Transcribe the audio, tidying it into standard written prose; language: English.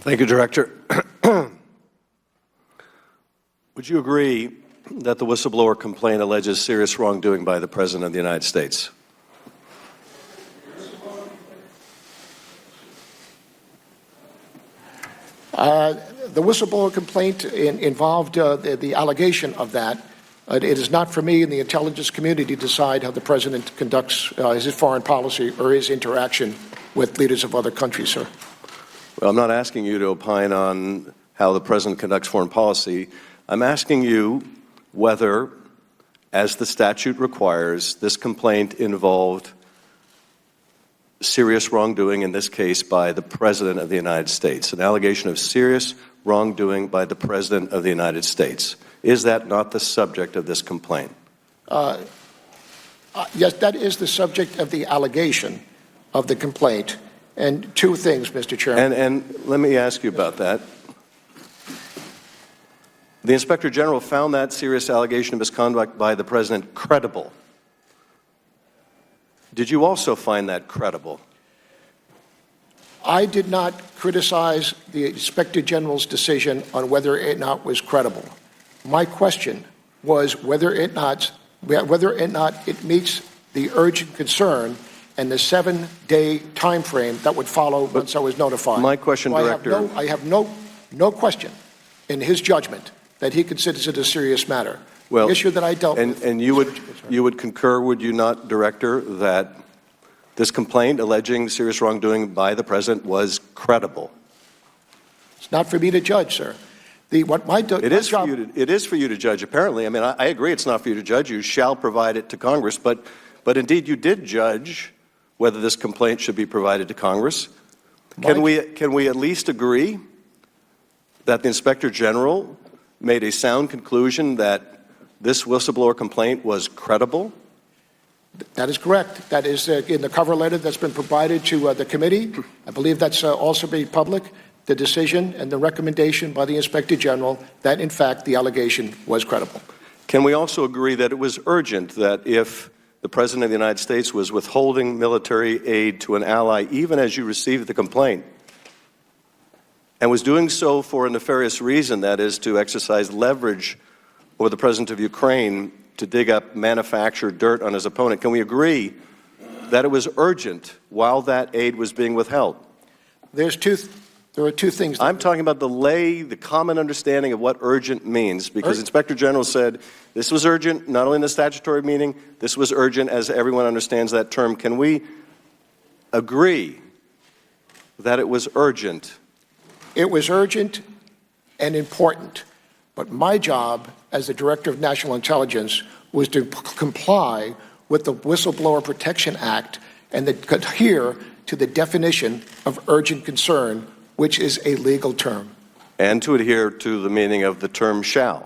Thank you, Director. Would you agree that the whistleblower complaint alleges serious wrongdoing by the President of the United States? The whistleblower complaint involved the allegation of that. It is not for me and the intelligence community to decide how the President conducts his foreign policy or his interaction with leaders of other countries, sir. Well, I'm not asking you to opine on how the President conducts foreign policy. I'm asking you whether, as the statute requires, this complaint involved serious wrongdoing, in this case by the President of the United States, an allegation of serious wrongdoing by the President of the United States. Is that not the subject of this complaint? Yes, that is the subject of the allegation of the complaint. And two things, Mr. Chairman. And let me ask you about that. The Inspector General found that serious allegation of misconduct by the President credible. Did you also find that credible? I did not criticize the Inspector General's decision on whether or not it was credible. My question was whether or not it meets the urgent concern and the 7-day time frame that would follow once I was notified. My question, so Director. I have no question in his judgment that he considers it a serious matter. Well, the issue that I dealt with. And you would concur, would you not, Director, that this complaint alleging serious wrongdoing by the President was credible? It's not for me to judge, sir. It is for you to judge, apparently. I mean, I agree it's not for you to judge. You shall provide it to Congress. But indeed, you did judge whether this complaint should be provided to Congress. Can we at least agree that the Inspector General made a sound conclusion that this whistleblower complaint was credible? That is correct. That is in the cover letter that's been provided to the committee. I believe that's also made public, the decision and the recommendation by the Inspector General that, in fact, the allegation was credible. Can we also agree that it was urgent that if the President of the United States was withholding military aid to an ally, even as you received the complaint, and was doing so for a nefarious reason, that is to exercise leverage over the President of Ukraine to dig up manufactured dirt on his opponent, can we agree that it was urgent while that aid was being withheld? There are two things. I'm talking about the common understanding of what urgent means, because Inspector General said this was urgent, not only in the statutory meaning, this was urgent as everyone understands that term. Can we agree that it was urgent? It was urgent and important, but my job as the Director of National Intelligence was to comply with the Whistleblower Protection Act and adhere to the definition of urgent concern, which is a legal term. And to adhere to the meaning of the term shall.